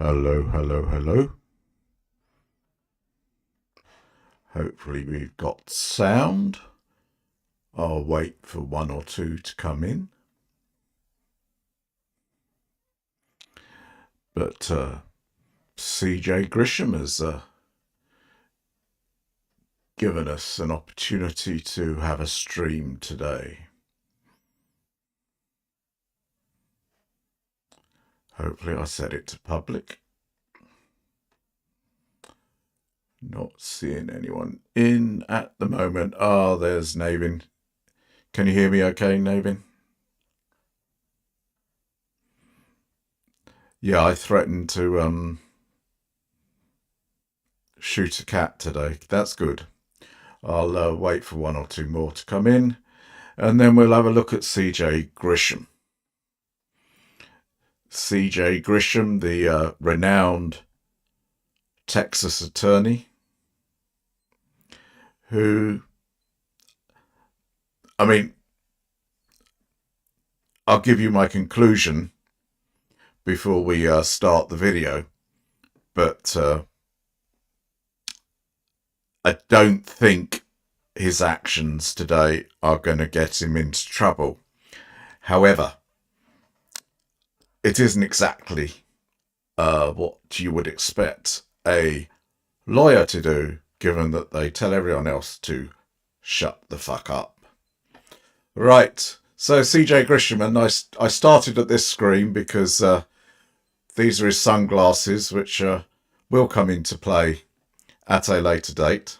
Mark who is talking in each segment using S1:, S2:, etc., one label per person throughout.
S1: Hello, hello, hello. Hopefully we've got sound. I'll wait for one or two to come in. But CJ Grisham has given us an opportunity to have a stream today. Hopefully I set it to public. Not seeing anyone in at the moment. Oh, there's Navin. Can you hear me okay, Navin? Yeah, I threatened to shoot a cat today. That's good. I'll wait for one or two more to come in, and then we'll have a look at CJ Grisham. CJ Grisham, the renowned Texas attorney, who, I mean, I'll give you my conclusion before we start the video, but I don't think his actions today are going to get him into trouble. However, it isn't exactly what you would expect a lawyer to do, given that they tell everyone else to shut the fuck up. Right, so CJ Grisham, and I started at this screen because these are his sunglasses, which will come into play at a later date.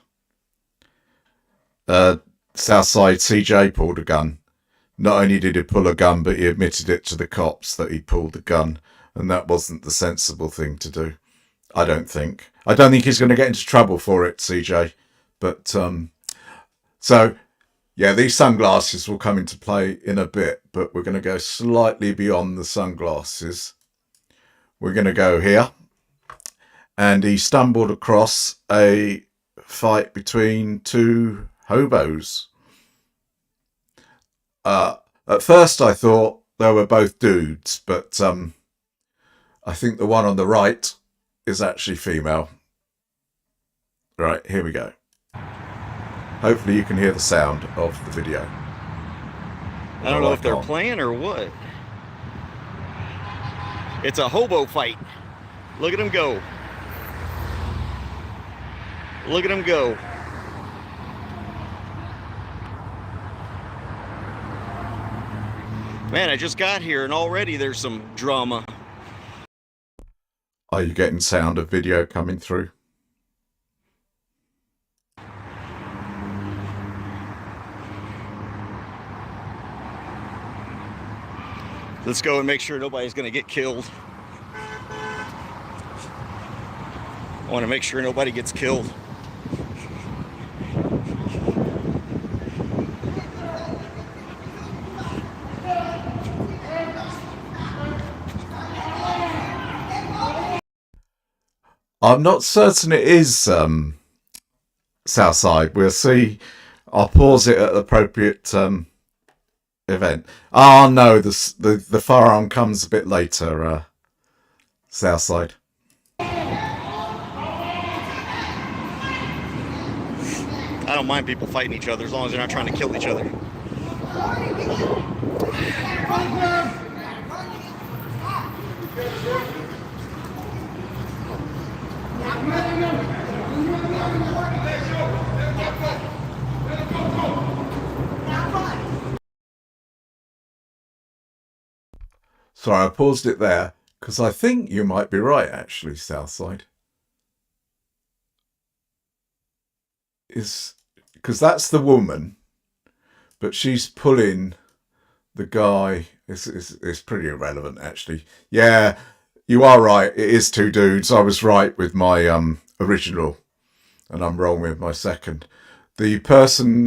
S1: Southside CJ pulled a gun. Not only did he pull a gun, but he admitted it to the cops that he pulled the gun, and that wasn't the sensible thing to do. I don't think. I don't think he's going to get into trouble for it, CJ. But so yeah, these sunglasses will come into play in a bit, but we're going to go slightly beyond the sunglasses. We're going to go here, and he stumbled across a fight between two hobos. At first I thought they were both dudes, but I think the one on the right is actually female. Right, here we go. Hopefully you can hear the sound of the video.
S2: I don't know if they're playing or what. It's a hobo fight. Look at them go. Look at them go. Man, I just got here and already there's some drama.
S1: Are you getting sound of video coming through?
S2: Let's go and make sure nobody's going to get killed. I want to make sure nobody gets killed.
S1: I'm not certain it is Southside. We'll see. I'll pause it at the appropriate event. Oh no, the firearm comes a bit later, Southside.
S2: I don't mind people fighting each other as long as they're not trying to kill each other.
S1: Sorry, I paused it there because I think you might be right, actually, Southside. Because that's the woman, but she's pulling the guy. It's pretty irrelevant, actually. Yeah, you are right. It is two dudes. I was right with my original, and I'm wrong with my second. The person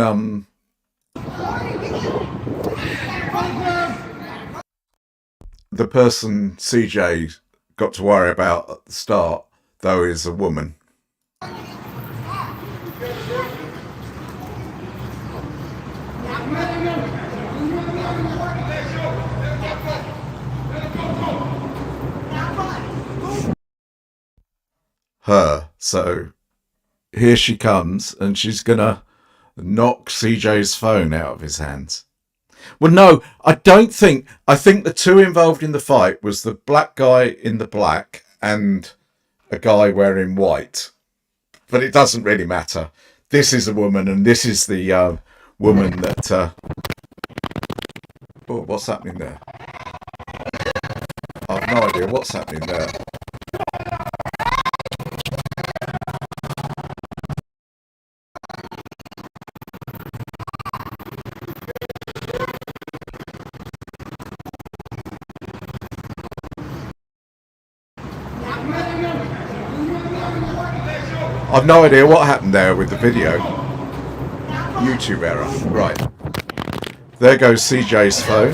S1: the person CJ got to worry about at the start, though, is a woman. So here she comes, and she's gonna knock CJ's phone out of his hands. Well, no, I don't think. I think the two involved in the fight was the black guy in the black and a guy wearing white. But it doesn't really matter. This is a woman, and this is the woman that... Oh, what's happening there? I've no idea what's happening there. I've no idea what happened there with the video. YouTube error. Right. There goes CJ's phone.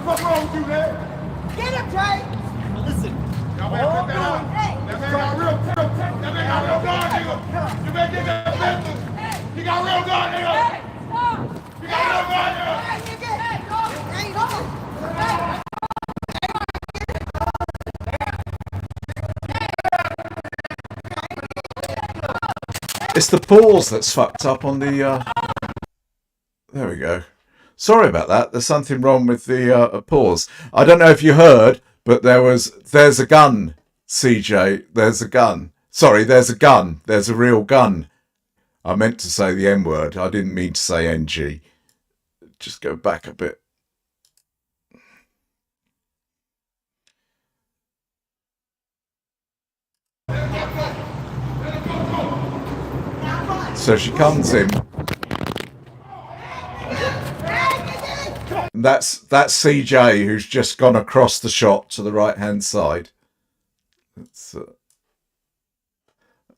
S3: What's wrong with you, man? Get him, Jay! Listen. Y'all better put that up. That man got real gun, nigga. You better get that pistol. He got real gun, nigga. He got real gun, nigga.
S1: It's the pause that's fucked up on the... There we go. Sorry about that. There's something wrong with the pause. I don't know if you heard, but there's a gun, CJ. There's a gun. Sorry, there's a gun. There's a real gun. I meant to say the N word. I didn't mean to say NG. Just go back a bit. So she comes in. That's CJ who's just gone across the shot to the right hand side.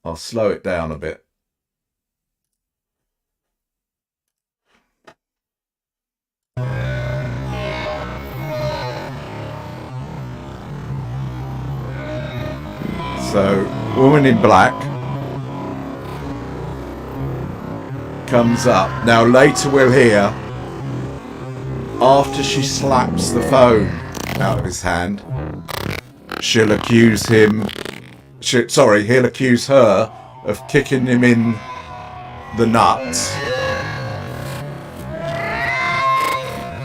S1: I'll slow it down a bit. So, woman in black comes up. Now later we'll hear, after she slaps the phone out of his hand, she'll accuse him, he'll accuse her of kicking him in the nuts.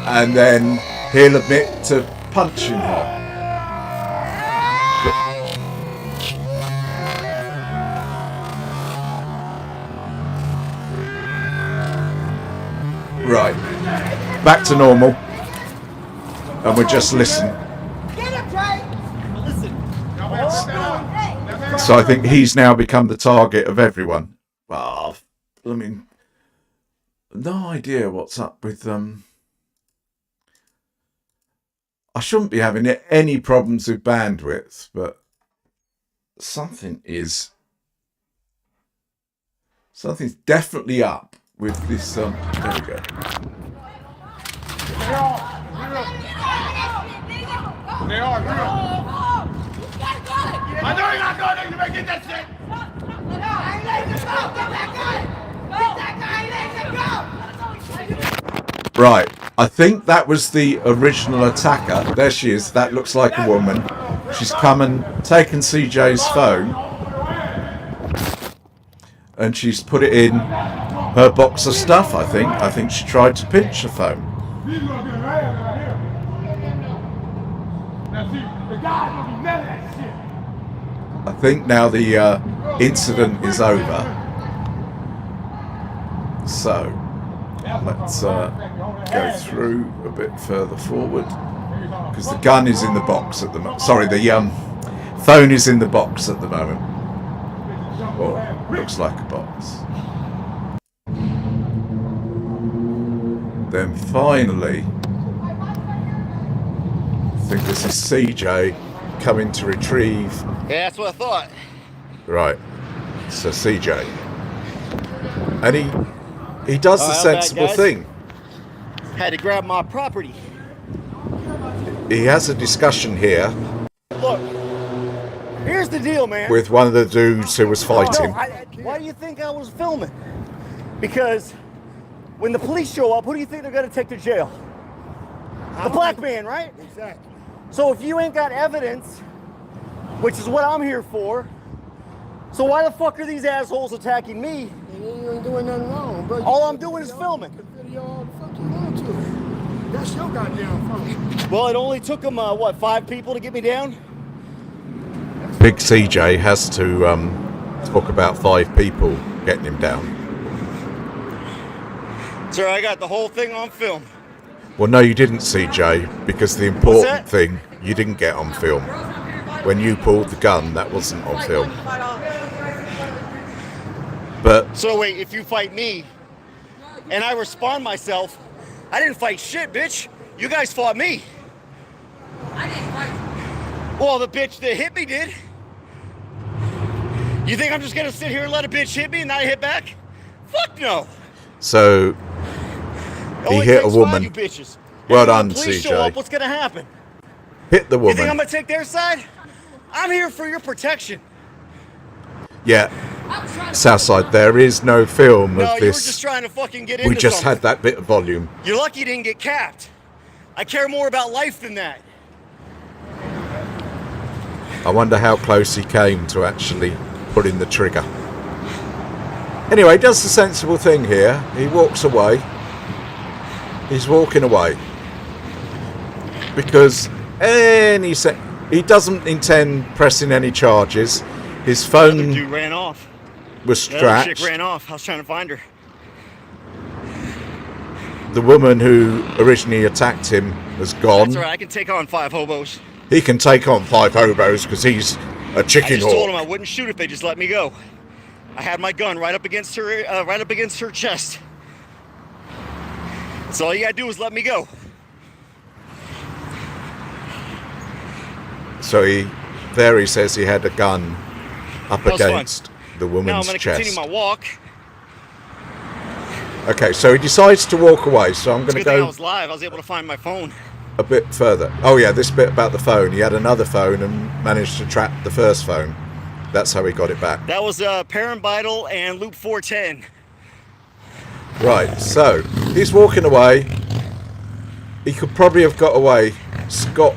S1: And then he'll admit to punching her. Right, back to normal, and we're just listening. So I think he's now become the target of everyone. Well, I mean, no idea what's up with I shouldn't be having any problems with bandwidth, but something's definitely up with this. There we go.
S3: They are real. I know you're not going to. You better get that shit.
S1: Right, I think that was the original attacker. There she is. That looks like a woman. She's come and taken CJ's phone, and she's put it in her box of stuff. I think she tried to pinch the phone. I think now the incident is over. So let's go through a bit further forward, because the gun is in the box at the moment. Sorry, the phone is in the box at the moment. Or looks like a box. Then finally, I think this is CJ coming to retrieve.
S2: Yeah, that's what I thought.
S1: Right, so CJ, and he does the sensible thing.
S2: Had to grab my property.
S1: He has a discussion here.
S2: Look, here's the deal, man.
S1: With one of the dudes who was fighting.
S2: Why do you think I was filming? Because when the police show up, who do you think they're going to take to jail?
S4: The black man, right?
S3: Exactly.
S4: So if you ain't got evidence, which is what I'm here for, so why the fuck are these assholes attacking me?
S3: And you ain't doing nothing wrong, bro.
S4: All I'm doing is filming.
S3: You can video all the fuck you want to. That's your goddamn phone.
S4: Well, it only took them, what, 5 people to get me down?
S1: Big CJ has to talk about 5 people getting him down.
S2: Sir, I got the whole thing on film.
S1: Well, no, you didn't, CJ, because the important thing you didn't get on film. When you pulled the gun, that wasn't on film. But
S2: So wait, if you fight me and I respond myself, I didn't fight shit, bitch. You guys fought me.
S5: I didn't fight.
S2: Well, the bitch that hit me did. You think I'm just gonna sit here and let a bitch hit me and not hit back? Fuck no.
S1: so
S2: It
S1: he
S2: only
S1: hit a
S2: takes
S1: woman.
S2: five, you bitches.
S1: Well
S2: And when
S1: done,
S2: the police show up,
S1: CJ.
S2: what's gonna happen?
S1: Hit the
S2: You think I'm
S1: woman.
S2: gonna take their side? I'm here for your protection.
S1: Yeah, Southside, there is no film
S2: No,
S1: of
S2: you were
S1: this.
S2: just trying to fucking get into
S1: We just
S2: something.
S1: had that bit of volume.
S2: You're lucky you didn't get capped. I care more about life than that.
S1: I wonder how close he came to actually pulling the trigger. Anyway, he does the sensible thing here. He walks away. He's walking away. Because he doesn't intend pressing any charges. His
S2: The other
S1: phone
S2: dude ran off.
S1: was
S2: The other chick
S1: scratched.
S2: ran off. I was trying to find her.
S1: The woman who originally attacked him has gone.
S2: That's all right. I can take on 5 hobos.
S1: He can take on 5 hobos because he's a
S2: I
S1: chicken
S2: just told him I
S1: hawk.
S2: wouldn't shoot if they just let me go. I had my gun right up against her chest. So all you gotta do is let me go.
S1: So he says he had a gun up
S2: That was fun.
S1: against the
S2: Now I'm
S1: woman's
S2: gonna
S1: chest.
S2: continue my walk.
S1: Okay, so he decides to walk away. So I'm
S2: It's
S1: going
S2: a
S1: to
S2: good thing I
S1: go
S2: was live. I was able to find my phone.
S1: a bit further. Oh yeah, this bit about the phone. He had another phone and managed to trap the first phone. That's how he got it back.
S2: That was Paramvital and Loop 410.
S1: Right, so he's walking away. He could probably have got away. Scott,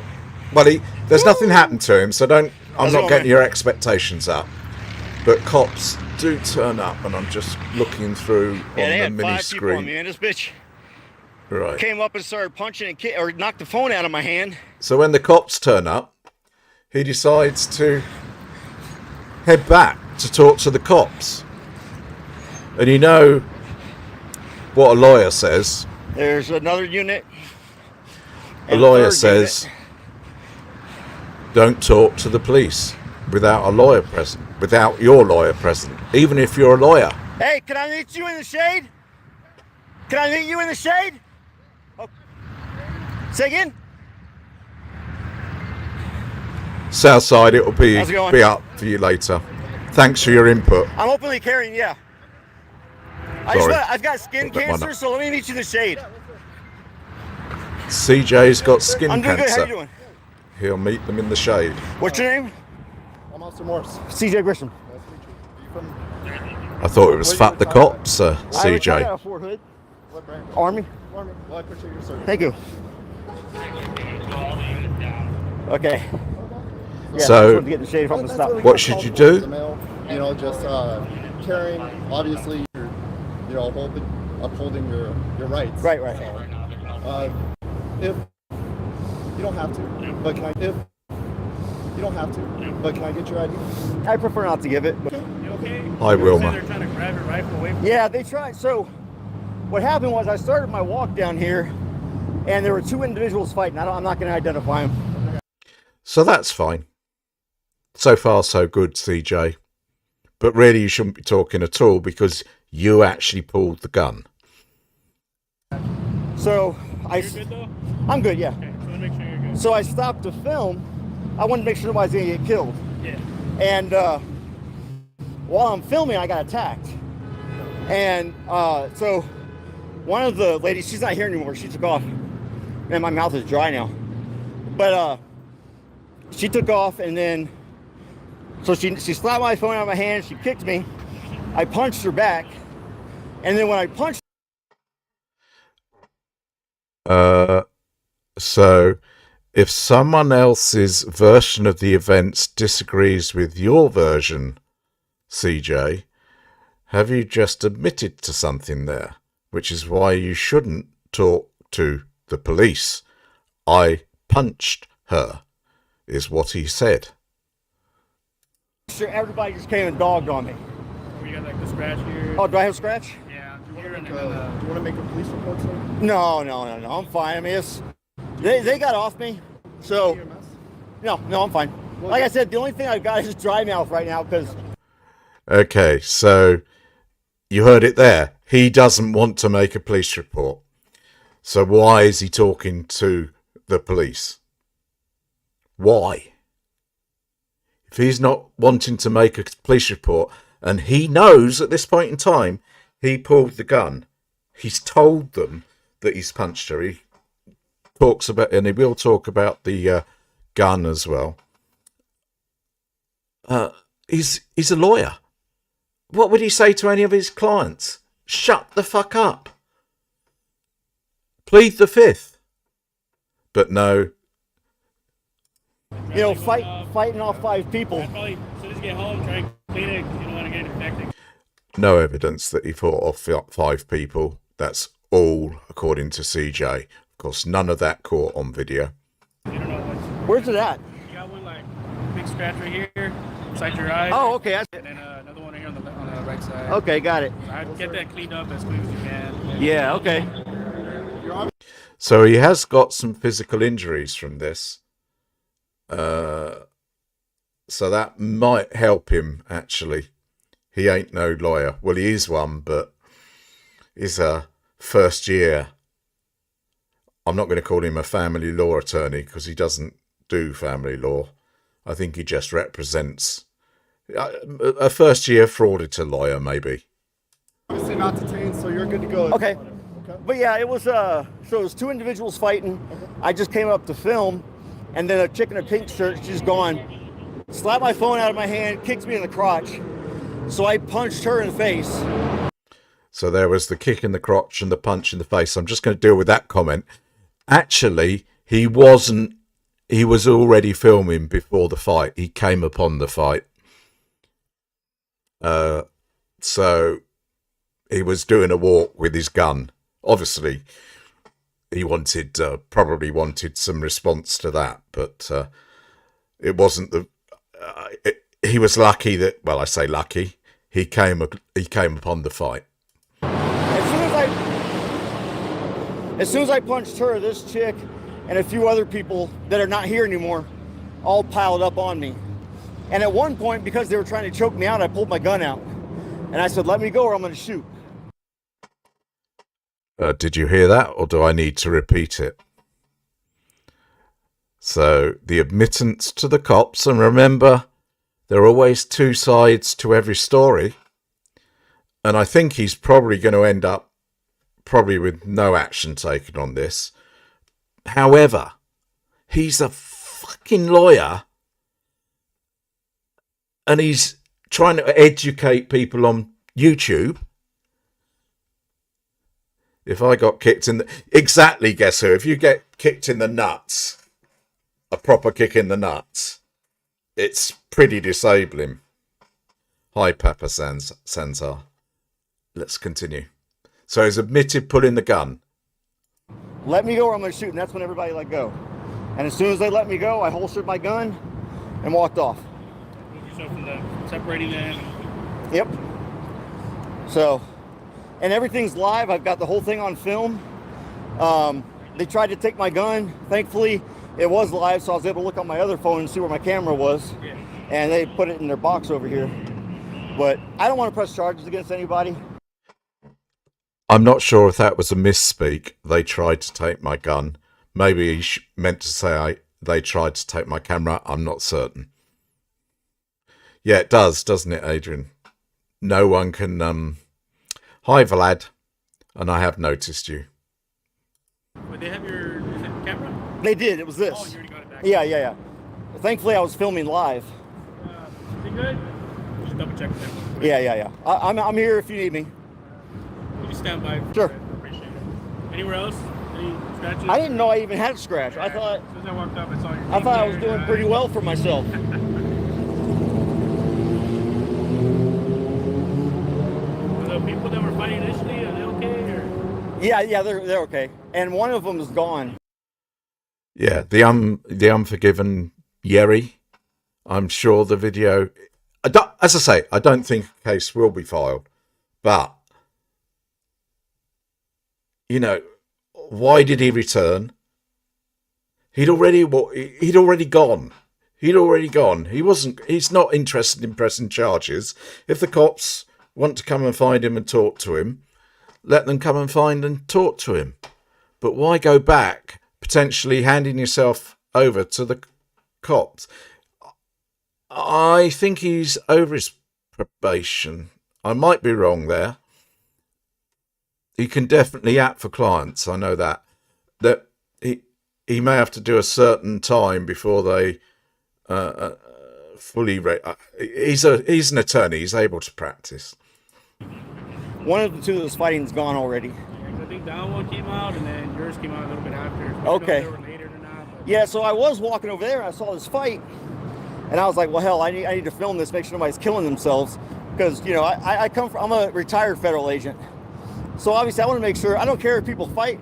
S1: well, there's nothing happened to him, so I'm
S2: How's it
S1: not
S2: going,
S1: getting
S2: man?
S1: your expectations up. But cops do turn up, and I'm just looking through
S2: Yeah,
S1: on
S2: they
S1: the
S2: had
S1: mini
S2: 5 people on me,
S1: screen.
S2: and this bitch
S1: Right.
S2: came up and started punching and or knocked the phone out of my hand.
S1: So when the cops turn up, he decides to head back to talk to the cops. And you know what a lawyer says.
S2: There's another unit.
S1: A
S2: and
S1: lawyer
S2: third
S1: says,
S2: unit.
S1: don't talk to the police without a lawyer present, without your lawyer present, even if you're a lawyer.
S2: Hey, can I meet you in the shade? Can I meet you in the shade? Oh. Say again?
S1: Southside, it'll be
S2: How's it going?
S1: up for you later. Thanks for your input.
S2: I'm openly carrying, yeah.
S1: Sorry.
S2: I've got skin
S1: Put that one
S2: cancer,
S1: up.
S2: so let me meet you in the shade.
S1: CJ's got skin
S2: I'm doing good. How
S1: cancer.
S2: you doing?
S1: He'll meet them in the shade.
S2: What's your name?
S3: I'm Officer Morris.
S2: CJ Grisham.
S3: Nice to meet you. You from
S1: I thought it was Fat the Cops,
S2: I
S1: CJ.
S2: got a Fort Hood.
S3: what brand?
S2: Army.
S3: Army. Well, I appreciate your service.
S2: Thank you. Okay. Yeah,
S1: So-
S2: I just wanted to get in the shade if I'm gonna
S3: That's
S2: stop.
S3: really
S1: What
S3: good
S1: should
S3: call
S1: you
S3: for
S1: do?
S3: the mail. You know, just carrying. Obviously, you're, upholding your rights.
S2: Right, right.
S3: If you don't have to, but can I? If you don't have to, but can I get your ID?
S2: I prefer not to give it. But
S6: You okay?
S1: Hi,
S6: You were saying
S1: Wilma.
S6: They're trying to grab your rifle away from
S2: yeah, they tried. So what happened was I started my walk down here, and there were 2 individuals fighting. I'm not going to identify them.
S1: So that's fine. So far, so good, CJ. But really, you shouldn't be talking at all because you actually pulled the gun.
S2: So
S6: you. You're good though?
S2: I'm good, yeah.
S6: Okay, so make sure you're good.
S2: So I stopped to film. I wanted to make sure nobody's going to get killed.
S6: Yeah.
S2: And while I'm filming, I got attacked. And so one of the ladies, she's not here anymore. She took off. Man, my mouth is dry now. But she took off, and then so she slapped my phone out of my hand. She kicked me. I punched her back, and then when I punched,
S1: So, if someone else's version of the events disagrees with your version, CJ, have you just admitted to something there? Which is why you shouldn't talk to the police. I punched her, is what he said.
S2: Sure, everybody just came and dogged on me.
S6: We got like the scratch here.
S2: Oh, do I have a scratch?
S6: Yeah,
S3: Do
S6: here and
S3: you
S6: then,
S3: want to make a police report, sir?
S2: No, I'm fine. I mean, they got off me, so no, I'm fine. Like I said, the only thing I've got is dry mouth right now because.
S1: Okay, so you heard it there. He doesn't want to make a police report. So why is he talking to the police? Why? If he's not wanting to make a police report, and he knows at this point in time he pulled the gun, he's told them that he's punched her. He talks about, and he will talk about the gun as well. He's a lawyer. What would he say to any of his clients? Shut the fuck up. Plead the fifth. But no.
S2: You know, fighting off 5 people.
S6: I'd probably, as soon as you get home, try and clean it 'cause you don't want to get infected.
S1: No evidence that he fought off 5 people. That's all according to CJ. Of course, none of that caught on video.
S6: You don't know what's.
S2: Where's it at?
S6: You got one like big scratch right here, beside your eye.
S2: Oh, okay.
S6: And then another one right here on the right side.
S2: Okay, got it.
S6: So I'd get that cleaned up as quick as you can.
S2: Yeah, okay.
S1: So he has got some physical injuries from this. So that might help him, actually. He ain't no lawyer. Well, he is one, but he's a first year. I'm not going to call him a family law attorney because he doesn't do family law. I think he just represents a first year frauditor lawyer, maybe.
S3: Obviously not detained, so you're good to go.
S2: Okay. But yeah, it was so it was 2 individuals fighting. I just came up to film, and then a chick in a pink shirt, she's gone, slapped my phone out of my hand, kicked me in the crotch. So I punched her in the face.
S1: So there was the kick in the crotch and the punch in the face. I'm just going to deal with that comment. Actually, he wasn't. He was already filming before the fight. He came upon the fight. So he was doing a walk with his gun. Obviously, he probably wanted some response to that, but it wasn't the. He was lucky that. Well, I say lucky. He came upon the fight.
S2: As soon as I punched her, this chick and a few other people that are not here anymore all piled up on me. And at one point, because they were trying to choke me out, I pulled my gun out. And I said, let me go or I'm going to shoot.
S1: Did you hear that, or do I need to repeat it? So, the admittance to the cops, and remember, there are always 2 sides to every story. And I think he's probably going to end up with no action taken on this. However, he's a fucking lawyer, and he's trying to educate people on YouTube. If I got kicked in the... Exactly, guess who? If you get kicked in the nuts, a proper kick in the nuts, it's pretty disabling. Hi, Papa Sansar. Let's continue. So he's admitted pulling the gun.
S2: Let me go or I'm going to shoot. And that's when everybody let go. And as soon as they let me go, I holstered my gun and walked off.
S6: Move yourself from the separating them.
S2: Yep. So, and everything's live. I've got the whole thing on film. They tried to take my gun. Thankfully, it was live, so I was able to look on my other phone and see where my camera was.
S6: Yeah.
S2: And they put it in their box over here. But I don't want to press charges against anybody.
S1: I'm not sure if that was a misspeak. They tried to take my gun. Maybe he meant to say they tried to take my camera. I'm not certain. Yeah, it does, doesn't it, Adrian? No one can... Hi, Vlad. And I have noticed you.
S6: But they have your camera?
S2: They did. It was this.
S6: Oh, you already got it back.
S2: Yeah. Thankfully, I was filming live.
S6: You good? Just double check them.
S2: Yeah. I'm here if you need me.
S6: You can stand by.
S2: Sure.
S6: Appreciate it. Anywhere else? Any scratches?
S2: I didn't know I even had a scratch. I
S6: As
S2: thought
S6: soon as I walked up, I saw your
S2: I thought I was
S6: feet
S2: doing
S6: there,
S2: pretty well for myself.
S6: The people that were fighting initially, are they okay? Or?
S2: Yeah, they're okay. And one of them is gone.
S1: Yeah, the Unforgiven Yerry. I'm sure the video. As I say, I don't think a case will be filed, but you know, why did he return? He'd already gone. He'd already gone. He's not interested in pressing charges. If the cops want to come and find him and talk to him, let them come and find and talk to him. But why go back, potentially handing yourself over to the cops? I think he's over his probation. I might be wrong there. He can definitely act for clients. I know that. That he may have to do a certain time before they fully. He's an attorney. He's able to practice.
S2: One of the two that was fighting is gone already.
S6: Yeah, I think that one came out, and then yours came out a little bit after.
S2: Okay.
S6: I don't know if they were later or not, but...
S2: Yeah, so I was walking over there and I saw this fight, and I was like, well, hell, I need to film this, make sure nobody's killing themselves, because I'm a retired federal agent, so obviously I want to make sure. I don't care if people fight.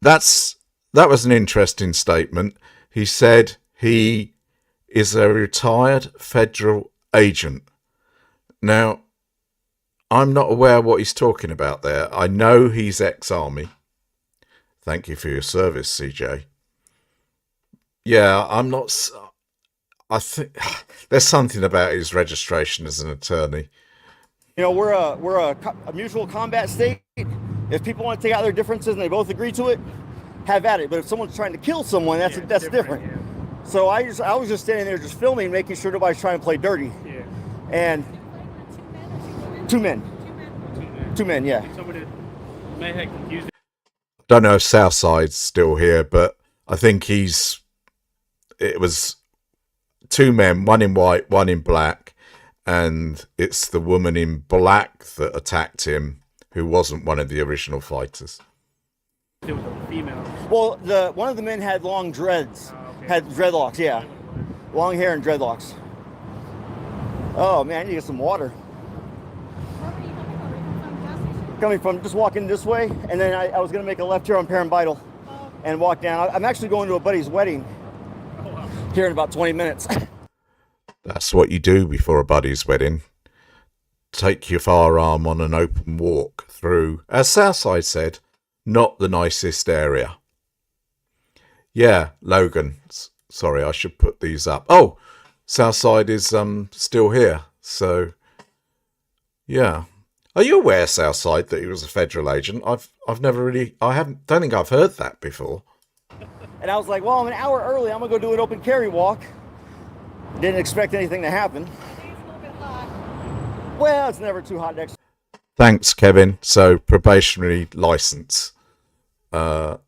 S1: That was an interesting statement. He said he is a retired federal agent. Now, I'm not aware what he's talking about there. I know he's ex-army. Thank you for your service, CJ. Yeah, I'm not. I think there's something about his registration as an attorney.
S2: We're a mutual combat state. If people want to take out their differences and they both agree to it, have at it. But if someone's trying to kill someone, that's different.
S6: Yeah.
S2: So I was just standing there just filming, making sure nobody's trying to play dirty.
S6: Yeah.
S2: And two men, yeah.
S6: Somebody may have confused it.
S1: Don't know if Southside's still here, but I think it was two men, one in white, one in black, and it's the woman in black that attacked him, who wasn't one of the original fighters.
S6: It was a female.
S2: Well, one of the men had long dreads,
S6: Okay.
S2: had dreadlocks, yeah, long hair and dreadlocks. Oh man, I need to get some water. Coming from just walking this way, and then I was gonna make a left here on Parambital and walk down. I'm actually going to a buddy's wedding here in about 20 minutes.
S1: That's what you do before a buddy's wedding. Take your firearm on an open walk through, as Southside said, not the nicest area. Yeah, Logan. Sorry, I should put these up. Oh, Southside is still here. So, yeah. Are you aware, Southside, that he was a federal agent? I've never really, don't think I've heard that before.
S2: And I was like, well, I'm an hour early. I'm gonna go do an open carry walk. Didn't expect anything to happen. Well, it's never too hot next.
S1: Thanks, Kevin. So, probationary license. But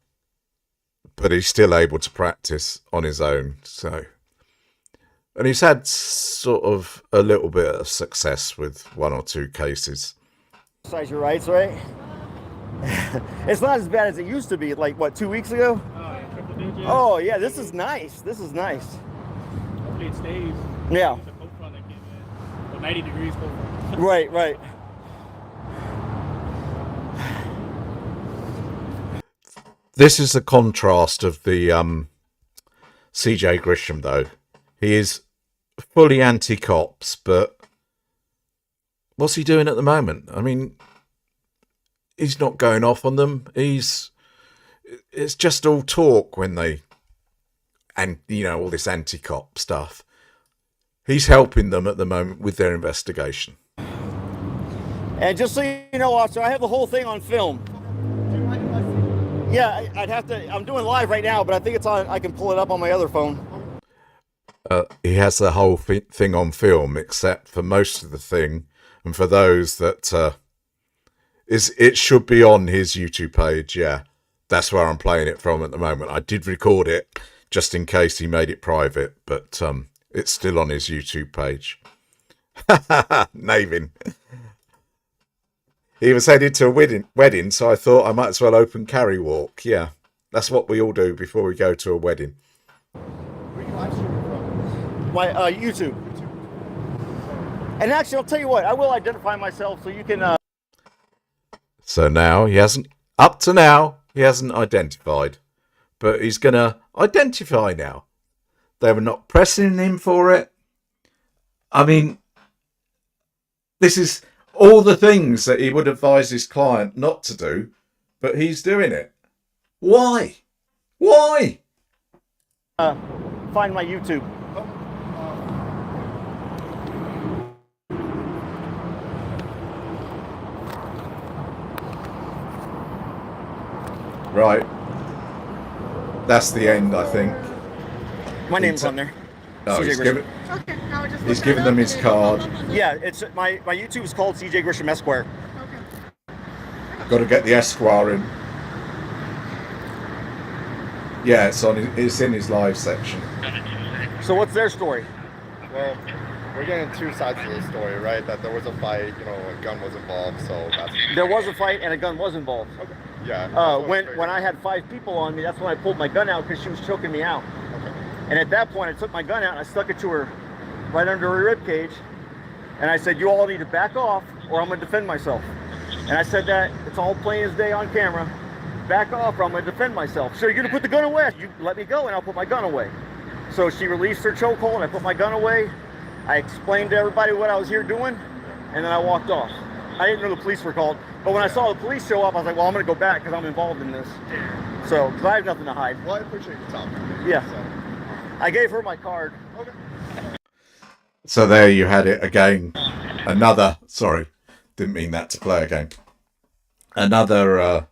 S1: he's still able to practice on his own. So, and he's had sort of a little bit of success with one or two cases.
S2: Exercise your rights, right? It's not as bad as it used to be. Like what, 2 weeks ago?
S6: Oh, yeah, triple digits.
S2: Oh yeah, this is nice. This is nice.
S6: Hopefully it stays.
S2: Yeah.
S6: The cold front that came in. Well, 90 degrees cold front.
S2: Right.
S1: This is the contrast of the CJ Grisham, though. He is fully anti-cops, but what's he doing at the moment? I mean, he's not going off on them. It's just all talk when all this anti-cop stuff. He's helping them at the moment with their investigation.
S2: And just so you know, officer, I have the whole thing on film. Yeah, I'd have to. I'm doing live right now, but I think it's on. I can pull it up on my other phone.
S1: He has the whole thing on film, except for most of the thing, and for those that it should be on his YouTube page. Yeah, that's where I'm playing it from at the moment. I did record it just in case he made it private, but it's still on his YouTube page. Navin. he was headed to a wedding, so I thought I might as well open Carry Walk. Yeah, that's what we all do before we go to a wedding.
S3: Where you live streaming from?
S2: My YouTube. And actually, I'll tell you what, I will identify myself so you can.
S1: So now he hasn't, up to now, he hasn't identified. But he's going to identify now. They were not pressing him for it. I mean, this is all the things that he would advise his client not to do, but he's doing it. Why? Why?
S2: Find my YouTube.
S1: Right. That's the end, I think.
S2: My name's on there.
S1: Oh,
S2: CJ
S1: he's
S2: Grisham.
S1: given,
S5: Okay, now I just
S1: he's given them his card.
S2: Yeah, it's my YouTube is called CJ Grisham Esquire.
S5: Okay.
S1: Got to get the Esquire in. Yeah, it's in his live section.
S2: So what's their story?
S3: Well, we're getting two sides of the story, right? That there was a fight, you know, a gun was involved, so that's...
S2: There was a fight and a gun was involved.
S3: Okay. Yeah.
S2: When I had 5 people on me, that's when I pulled my gun out because she was choking me out.
S3: Okay.
S2: And at that point, I took my gun out and I stuck it to her right under her rib cage. And I said, you all need to back off or I'm going to defend myself. And I said that, it's all plain as day on camera. Back off or I'm going to defend myself. So you're going to put the gun away. You let me go and I'll put my gun away. So she released her chokehold and I put my gun away. I explained to everybody what I was here doing and then I walked off. I didn't know the police were called. But when I saw the police show up, I was like, well, I'm going to go back because I'm involved in this. So, because I have nothing to hide.
S3: Well, I appreciate your time.
S2: Yeah.
S3: So.
S2: I gave her my card.
S3: Okay.
S1: So there you had it again. Another, sorry, didn't mean that to play again. Another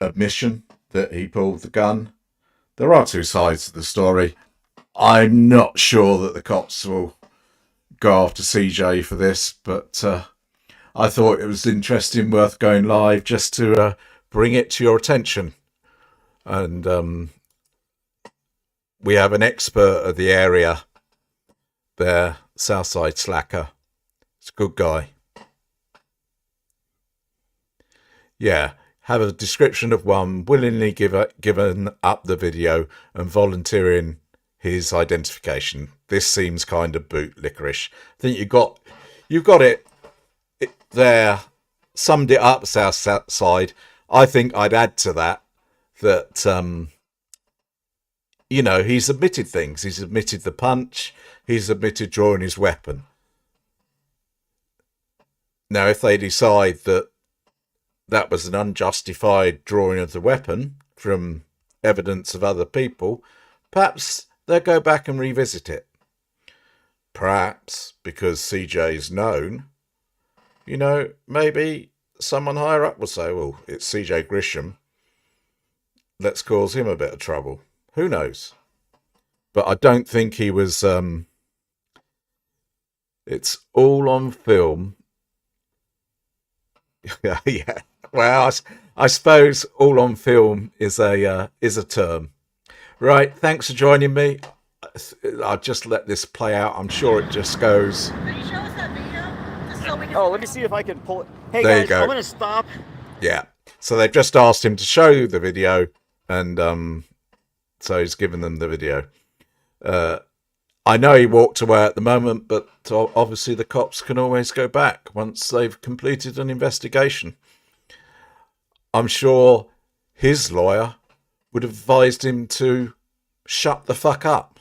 S1: admission that he pulled the gun. There are two sides to the story. I'm not sure that the cops will go after CJ for this, but I thought it was interesting, worth going live just to bring it to your attention. And we have an expert of the area there, Southside Slacker. It's a good guy. Yeah, have a description of one willingly given up the video and volunteering his identification. This seems kind of bootlickerish. I think you've got it there, summed it up, Southside. I think I'd add to that you know, he's admitted things. He's admitted the punch. He's admitted drawing his weapon. Now, if they decide that that was an unjustified drawing of the weapon from evidence of other people, perhaps they'll go back and revisit it. Perhaps because CJ's known, you know, maybe someone higher up will say, well, it's CJ Grisham. Let's cause him a bit of trouble. Who knows? But I don't think he was... it's all on film. Yeah. Well, I suppose all on film is a term. Right, thanks for joining me. I'll just let this play out. I'm sure it just goes...
S5: Can you show us that video? Just so we can...
S2: Oh, let me see if I can pull it. Hey,
S1: There you
S2: guys,
S1: go.
S2: I'm going to stop.
S1: Yeah. So they've just asked him to show the video, and so he's given them the video. I know he walked away at the moment, but obviously the cops can always go back once they've completed an investigation. I'm sure his lawyer would have advised him to shut the fuck up.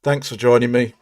S1: Thanks for joining me.